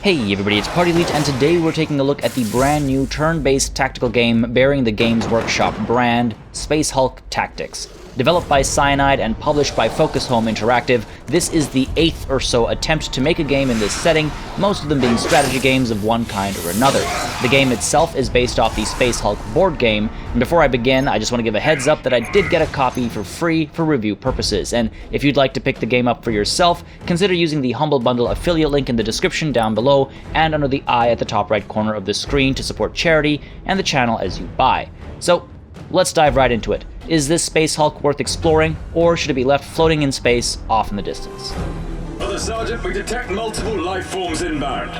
Hey everybody, it's Party Elite, and today we're taking a look at the brand new turn-based tactical game bearing the Games Workshop brand, Space Hulk Tactics. Developed by Cyanide and published by Focus Home Interactive, this is the 8th or so attempt to make a game in this setting, most of them being strategy games of one kind or another. The game itself is based off the Space Hulk board game, and before I begin, I just want to give a heads up that I did get a copy for free for review purposes, and if you'd like to pick the game up for yourself, consider using the Humble Bundle affiliate link in the description down below and under the eye at the top right corner of the screen to support charity and the channel as you buy. So, let's dive right into it. Is this Space Hulk worth exploring, or should it be left floating in space off in the distance? Brother Sergeant, we detect multiple life forms inbound.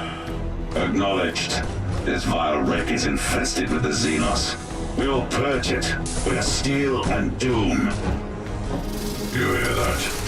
Acknowledged. This vile wreck is infested with the Xenos. We will purge it with steel and doom. You hear that?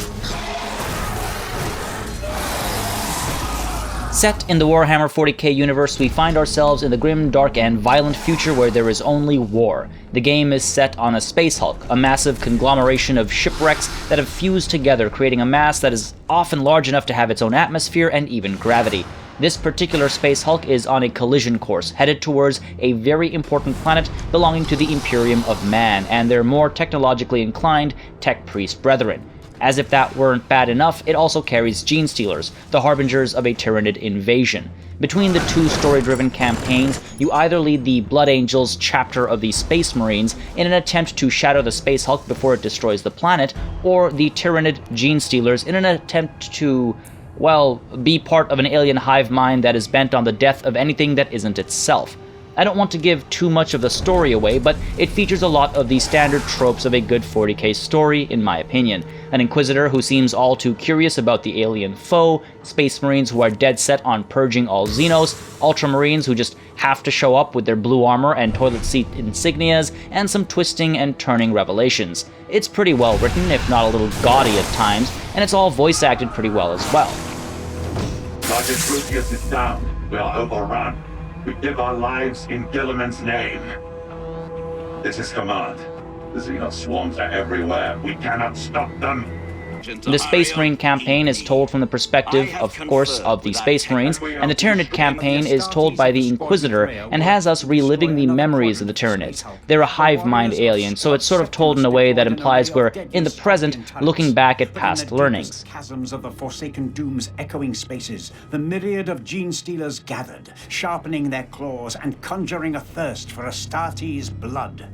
Set in the Warhammer 40K universe, we find ourselves in the grim, dark, and violent future where there is only war. The game is set on a Space Hulk, a massive conglomeration of shipwrecks that have fused together, creating a mass that is often large enough to have its own atmosphere and even gravity. This particular Space Hulk is on a collision course, headed towards a very important planet belonging to the Imperium of Man, and their more technologically inclined Tech Priest brethren. As if that weren't bad enough, it also carries Genestealers, the harbingers of a Tyranid invasion. Between the two story-driven campaigns, you either lead the Blood Angels chapter of the Space Marines in an attempt to shatter the Space Hulk before it destroys the planet, or the Tyranid Genestealers in an attempt to, well, be part of an alien hive mind that is bent on the death of anything that isn't itself. I don't want to give too much of the story away, but it features a lot of the standard tropes of a good 40k story, in my opinion. An Inquisitor who seems all too curious about the alien foe, Space Marines who are dead set on purging all Xenos, Ultramarines who just have to show up with their blue armor and toilet seat insignias, and some twisting and turning revelations. It's pretty well written, if not a little gaudy at times, and it's all voice acted pretty well as well. Sergeant Crucius is down. We are overrun. We give our lives in Gilliman's name. This is command. The Xenos swarms are everywhere. We cannot stop them. The Space Marine campaign is told from the perspective, of course, of the Space Marines, and the Tyranid campaign is told by the Inquisitor and has us reliving the memories of the Tyranids. They're a hive mind alien, so it's sort of told in a way that implies we're, in the present, looking back at past learnings. Chasms of the Forsaken Doom's echoing spaces, the myriad of Genestealers gathered, sharpening their claws and conjuring a thirst for Astartes' blood.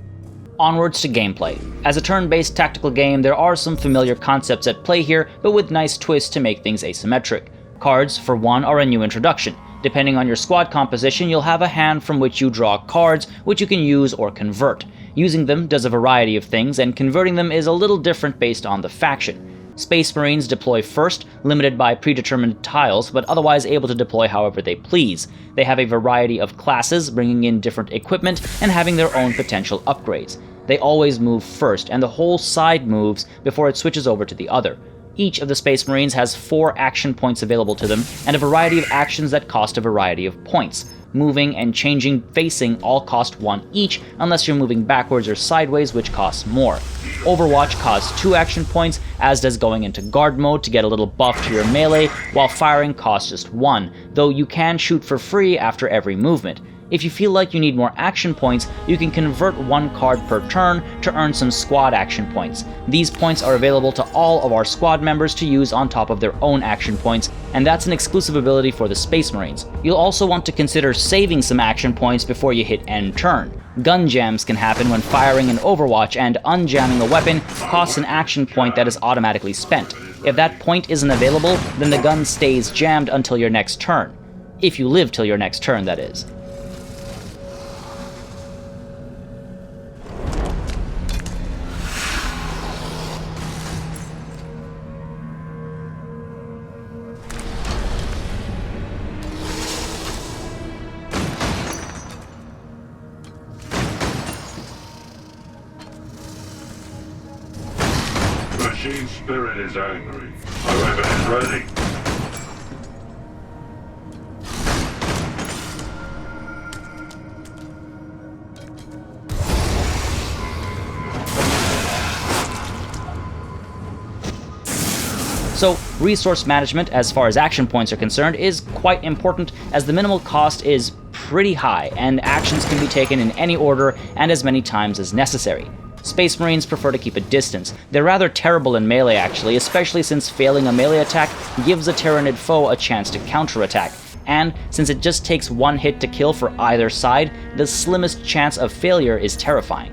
Onwards to gameplay. As a turn-based tactical game, there are some familiar concepts at play here, but with nice twists to make things asymmetric. Cards, for one, are a new introduction. Depending on your squad composition, you'll have a hand from which you draw cards, which you can use or convert. Using them does a variety of things, and converting them is a little different based on the faction. Space Marines deploy first, limited by predetermined tiles, but otherwise able to deploy however they please. They have a variety of classes, bringing in different equipment and having their own potential upgrades. They always move first, and the whole side moves before it switches over to the other. Each of the Space Marines has 4 action points available to them, and a variety of actions that cost a variety of points. Moving and changing facing all cost 1 each, unless you're moving backwards or sideways, which costs more. Overwatch costs 2 action points, as does going into guard mode to get a little buff to your melee, while firing costs just 1, though you can shoot for free after every movement. If you feel like you need more action points, you can convert 1 card per turn to earn some squad action points. These points are available to all of our squad members to use on top of their own action points, and that's an exclusive ability for the Space Marines. You'll also want to consider saving some action points before you hit end turn. Gun jams can happen when firing in Overwatch, and unjamming a weapon costs an action point that is automatically spent. If that point isn't available, then the gun stays jammed until your next turn. If you live till your next turn, that is. Machine spirit is angry. Our weapon is ready. So resource management, as far as action points are concerned, is quite important, as the minimal cost is pretty high, and actions can be taken in any order and as many times as necessary. Space Marines prefer to keep a distance. They're rather terrible in melee actually, especially since failing a melee attack gives a Tyranid foe a chance to counterattack. And since it just takes one hit to kill for either side, the slimmest chance of failure is terrifying.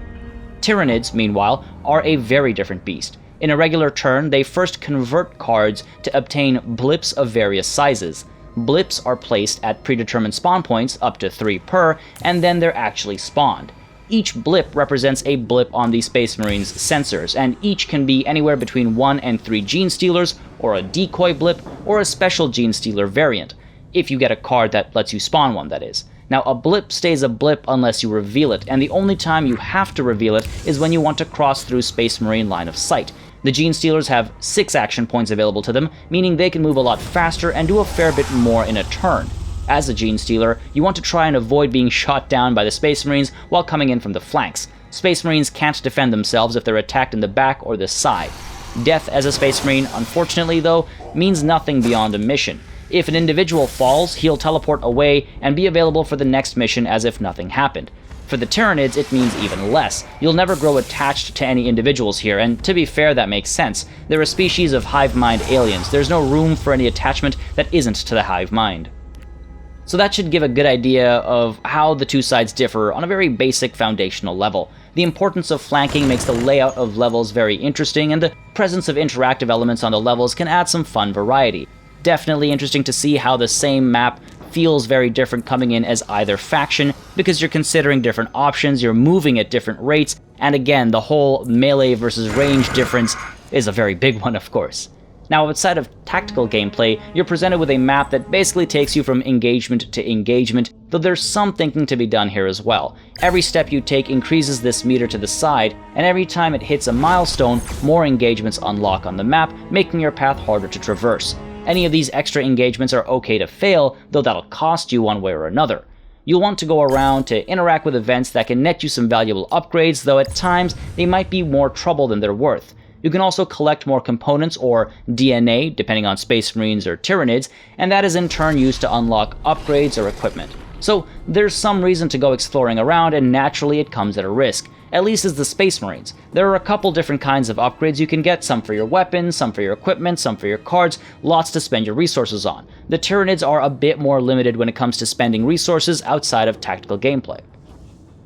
Tyranids, meanwhile, are a very different beast. In a regular turn, they first convert cards to obtain blips of various sizes. Blips are placed at predetermined spawn points, up to 3 per, and then they're actually spawned. Each blip represents a blip on the Space Marine's sensors, and each can be anywhere between 1 and 3 Genestealers, or a decoy blip, or a special Genestealer variant, if you get a card that lets you spawn one, that is. Now, a blip stays a blip unless you reveal it, and the only time you have to reveal it is when you want to cross through Space Marine line of sight. The Genestealers have 6 action points available to them, meaning they can move a lot faster and do a fair bit more in a turn. As a Genestealer, you want to try and avoid being shot down by the Space Marines while coming in from the flanks. Space Marines can't defend themselves if they're attacked in the back or the side. Death as a Space Marine, unfortunately though, means nothing beyond a mission. If an individual falls, he'll teleport away and be available for the next mission as if nothing happened. For the Tyranids, it means even less. You'll never grow attached to any individuals here, and to be fair, that makes sense. They're a species of hive mind aliens. There's no room for any attachment that isn't to the hive mind. So that should give a good idea of how the two sides differ on a very basic foundational level. The importance of flanking makes the layout of levels very interesting, and the presence of interactive elements on the levels can add some fun variety. Definitely interesting to see how the same map feels very different coming in as either faction, because you're considering different options, you're moving at different rates, and again, the whole melee versus range difference is a very big one, of course. Now, outside of tactical gameplay, you're presented with a map that basically takes you from engagement to engagement, though there's some thinking to be done here as well. Every step you take increases this meter to the side, and every time it hits a milestone, more engagements unlock on the map, making your path harder to traverse. Any of these extra engagements are okay to fail, though that'll cost you one way or another. You'll want to go around to interact with events that can net you some valuable upgrades, though at times they might be more trouble than they're worth. You can also collect more components, or DNA, depending on Space Marines or Tyranids, and that is in turn used to unlock upgrades or equipment. So there's some reason to go exploring around, and naturally it comes at a risk. At least as the Space Marines. There are a couple different kinds of upgrades you can get, some for your weapons, some for your equipment, some for your cards, lots to spend your resources on. The Tyranids are a bit more limited when it comes to spending resources outside of tactical gameplay.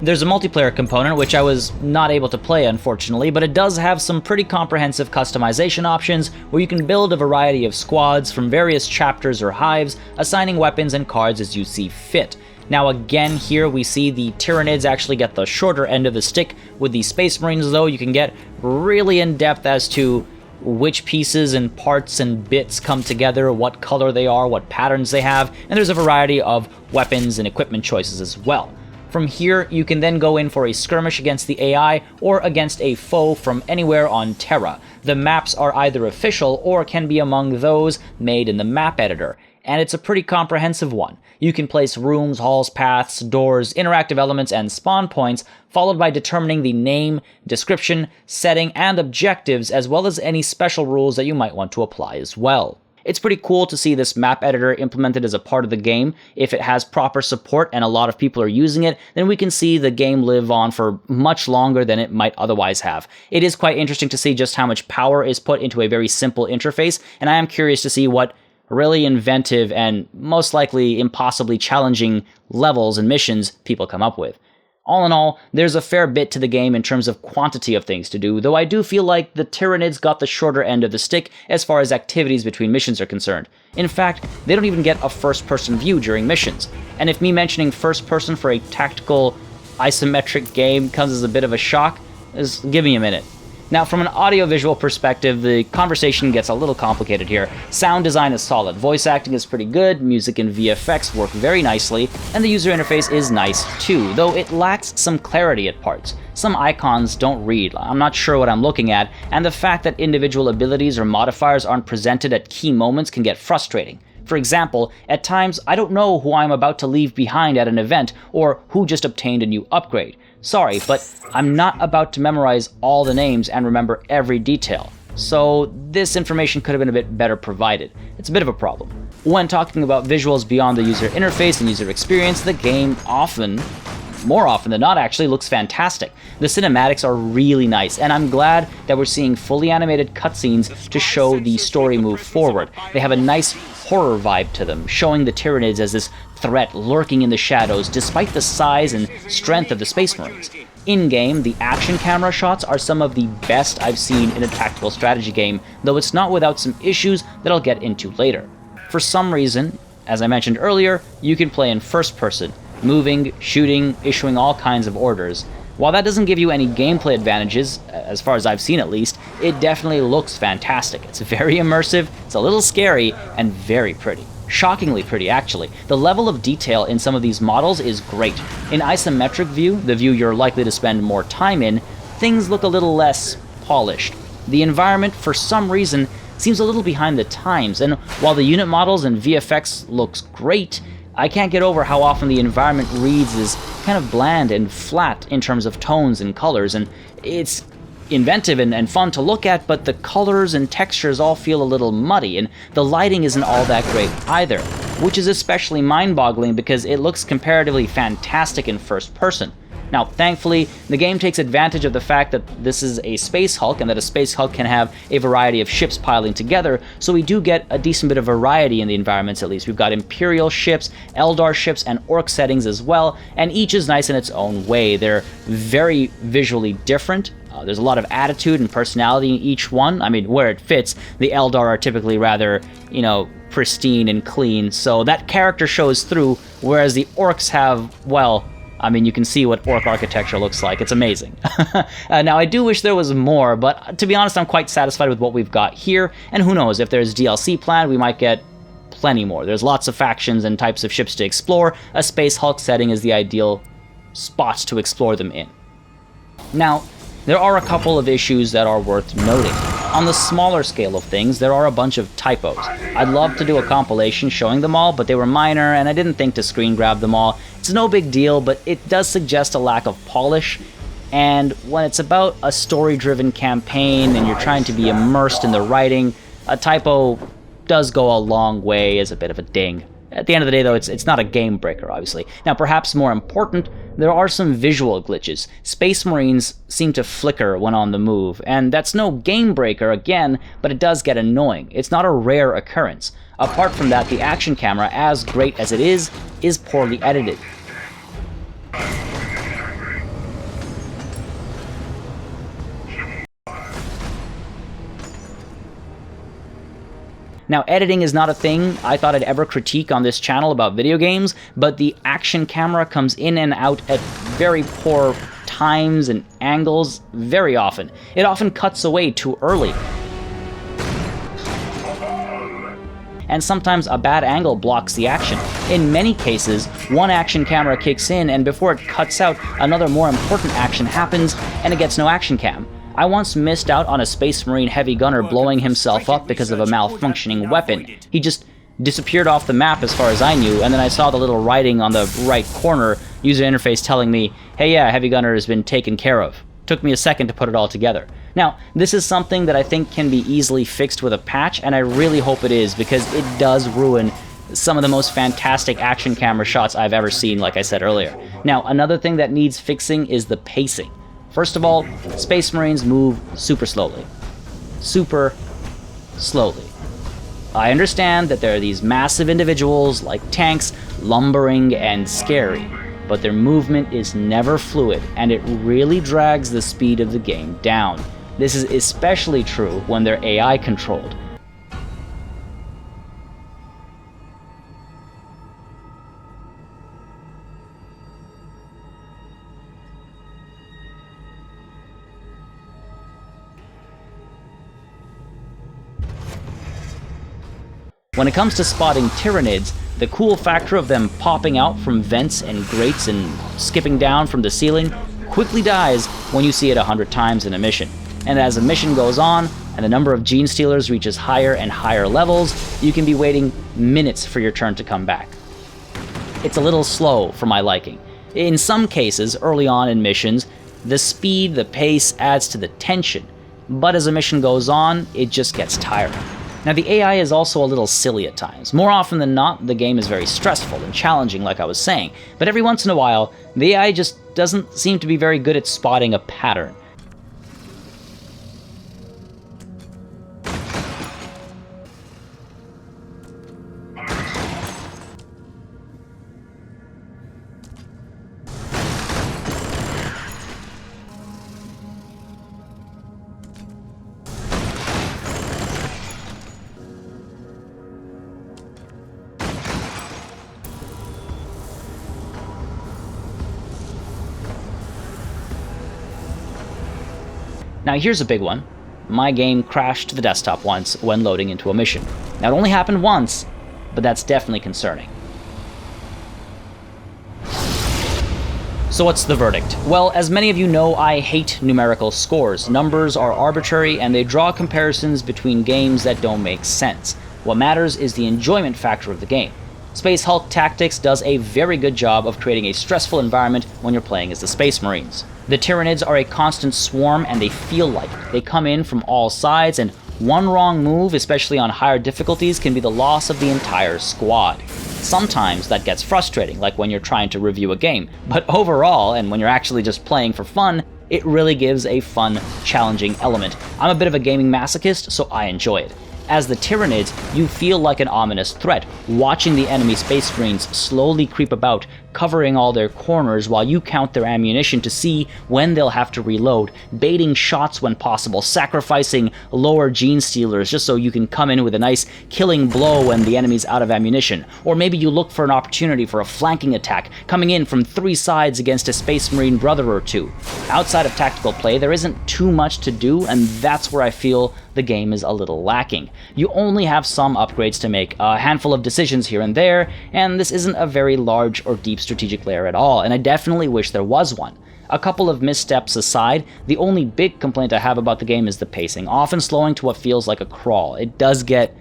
There's a multiplayer component, which I was not able to play unfortunately, but it does have some pretty comprehensive customization options where you can build a variety of squads from various chapters or hives, assigning weapons and cards as you see fit. Now again, here we see the Tyranids actually get the shorter end of the stick. With the Space Marines though, you can get really in depth as to which pieces and parts and bits come together, what color they are, what patterns they have, and there's a variety of weapons and equipment choices as well. From here, you can then go in for a skirmish against the AI or against a foe from anywhere on Terra. The maps are either official or can be among those made in the map editor, and it's a pretty comprehensive one. You can place rooms, halls, paths, doors, interactive elements, and spawn points, followed by determining the name, description, setting, and objectives, as well as any special rules that you might want to apply as well. It's pretty cool to see this map editor implemented as a part of the game. If it has proper support and a lot of people are using it, then we can see the game live on for much longer than it might otherwise have. It is quite interesting to see just how much power is put into a very simple interface, and I am curious to see what really inventive and most likely impossibly challenging levels and missions people come up with. All in all, there's a fair bit to the game in terms of quantity of things to do, though I do feel like the Tyranids got the shorter end of the stick as far as activities between missions are concerned. In fact, they don't even get a first-person view during missions. And if me mentioning first-person for a tactical, isometric game comes as a bit of a shock, just give me a minute. Now, from an audio-visual perspective, the conversation gets a little complicated here. Sound design is solid, voice acting is pretty good, music and VFX work very nicely, and the user interface is nice too, though it lacks some clarity at parts. Some icons don't read, I'm not sure what I'm looking at, and the fact that individual abilities or modifiers aren't presented at key moments can get frustrating. For example, at times I don't know who I'm about to leave behind at an event, or who just obtained a new upgrade. Sorry, but I'm not about to memorize all the names and remember every detail. so this information could have been a bit better provided. It's a bit of a problem. When talking about visuals beyond the user interface and user experience, the game more often than not actually, looks fantastic. The cinematics are really nice, and I'm glad that we're seeing fully animated cutscenes to show the story move forward. They have a nice horror vibe to them, showing the Tyranids as this threat lurking in the shadows despite the size and strength of the Space Marines. In-game, the action camera shots are some of the best I've seen in a tactical strategy game, though it's not without some issues that I'll get into later. For some reason, as I mentioned earlier, you can play in first person, moving, shooting, issuing all kinds of orders. While that doesn't give you any gameplay advantages, as far as I've seen at least, it definitely looks fantastic. It's very immersive, it's a little scary, and very pretty. Shockingly pretty, actually. The level of detail in some of these models is great. In isometric view, the view you're likely to spend more time in, things look a little less polished. The environment, for some reason, seems a little behind the times, and while the unit models and VFX looks great, I can't get over how often the environment reads as kind of bland and flat in terms of tones and colors, and it's inventive and fun to look at, but the colors and textures all feel a little muddy, and the lighting isn't all that great either, which is especially mind-boggling because it looks comparatively fantastic in first person. Now, thankfully, the game takes advantage of the fact that this is a Space Hulk and that a Space Hulk can have a variety of ships piling together, so we do get a decent bit of variety in the environments at least. We've got Imperial ships, Eldar ships, and Orc settings as well, and each is nice in its own way. They're very visually different. There's a lot of attitude and personality in each one. I mean, where it fits, the Eldar are typically rather, pristine and clean, so that character shows through, whereas the Orcs have, well, I mean, you can see what Orc architecture looks like. It's amazing. Now, I do wish there was more, but to be honest, I'm quite satisfied with what we've got here, and who knows, if there's DLC planned, we might get plenty more. There's lots of factions and types of ships to explore. A Space Hulk setting is the ideal spot to explore them in. Now, there are a couple of issues that are worth noting. On the smaller scale of things, there are a bunch of typos. I'd love to do a compilation showing them all, but they were minor, and I didn't think to screen grab them all. It's no big deal, but it does suggest a lack of polish, and when it's about a story-driven campaign and you're trying to be immersed in the writing, a typo does go a long way as a bit of a ding. At the end of the day, though, it's not a game breaker, obviously. Now, perhaps more important, there are some visual glitches. Space Marines seem to flicker when on the move, and that's no game breaker, again, but it does get annoying. It's not a rare occurrence. Apart from that, the action camera, as great as it is poorly edited. Now, editing is not a thing I thought I'd ever critique on this channel about video games, but the action camera comes in and out at very poor times and angles very often. It often cuts away too early. And sometimes a bad angle blocks the action. In many cases, one action camera kicks in, and before it cuts out, another more important action happens, and it gets no action cam. I once missed out on a Space Marine heavy gunner blowing himself up because of a malfunctioning weapon. He just disappeared off the map as far as I knew, and then I saw the little writing on the right corner, user interface telling me, hey yeah, heavy gunner has been taken care of. Took me a second to put it all together. Now, this is something that I think can be easily fixed with a patch, and I really hope it is, because it does ruin some of the most fantastic action camera shots I've ever seen, like I said earlier. Now, another thing that needs fixing is the pacing. First of all, Space Marines move super slowly. Super slowly. I understand that there are these massive individuals like tanks, lumbering and scary, but their movement is never fluid, and it really drags the speed of the game down. This is especially true when they're AI controlled. When it comes to spotting Tyranids, the cool factor of them popping out from vents and grates and skipping down from the ceiling quickly dies when you see it 100 times in a mission. And as a mission goes on, and the number of Genestealers reaches higher and higher levels, you can be waiting minutes for your turn to come back. It's a little slow for my liking. In some cases, early on in missions, the speed, the pace adds to the tension. but as a mission goes on, it just gets tiring. Now, the AI is also a little silly at times. More often than not, the game is very stressful and challenging, like I was saying, but every once in a while, the AI just doesn't seem to be very good at spotting a pattern. Now here's a big one. My game crashed to the desktop once when loading into a mission. Now it only happened once, but that's definitely concerning. So what's the verdict? Well, as many of you know, I hate numerical scores. Numbers are arbitrary and they draw comparisons between games that don't make sense. What matters is the enjoyment factor of the game. Space Hulk Tactics does a very good job of creating a stressful environment when you're playing as the Space Marines. The Tyranids are a constant swarm and they feel like it. They come in from all sides, and one wrong move, especially on higher difficulties, can be the loss of the entire squad. Sometimes that gets frustrating, like when you're trying to review a game, but overall, and when you're actually just playing for fun, it really gives a fun, challenging element. I'm a bit of a gaming masochist, so I enjoy it. As the Tyranids, you feel like an ominous threat, watching the enemy Space Marines slowly creep about, covering all their corners while you count their ammunition to see when they'll have to reload, baiting shots when possible, sacrificing lower Genestealers just so you can come in with a nice killing blow when the enemy's out of ammunition. Or maybe you look for an opportunity for a flanking attack, coming in from 3 sides against a Space Marine brother or two. Outside of tactical play, there isn't too much to do, and that's where I feel the game is a little lacking. You only have some upgrades to make, a handful of decisions here and there, and this isn't a very large or deep strategic layer at all, and I definitely wish there was one. A couple of missteps aside, the only big complaint I have about the game is the pacing, often slowing to what feels like a crawl. It does get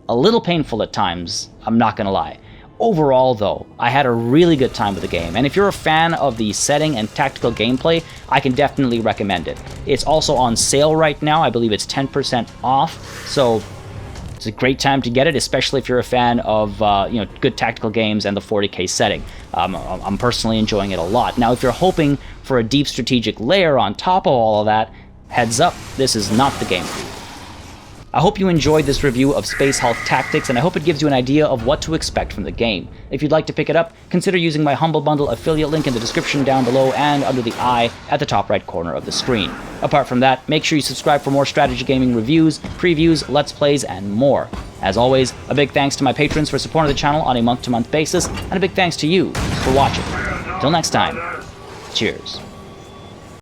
a little painful at times, I'm not gonna lie. Overall, though, I had a really good time with the game, and if you're a fan of the setting and tactical gameplay, I can definitely recommend it. It's also on sale right now. I believe it's 10% off, so it's a great time to get it, especially if you're a fan of good tactical games and the 40K setting. I'm personally enjoying it a lot. Now, if you're hoping for a deep strategic layer on top of all of that, heads up, this is not the game for you. I hope you enjoyed this review of Space Hulk Tactics, and I hope it gives you an idea of what to expect from the game. If you'd like to pick it up, consider using my Humble Bundle affiliate link in the description down below and under the eye at the top right corner of the screen. Apart from that, make sure you subscribe for more strategy gaming reviews, previews, let's plays, and more. As always, a big thanks to my patrons for supporting the channel on a month-to-month basis, and a big thanks to you for watching. Till next time, cheers.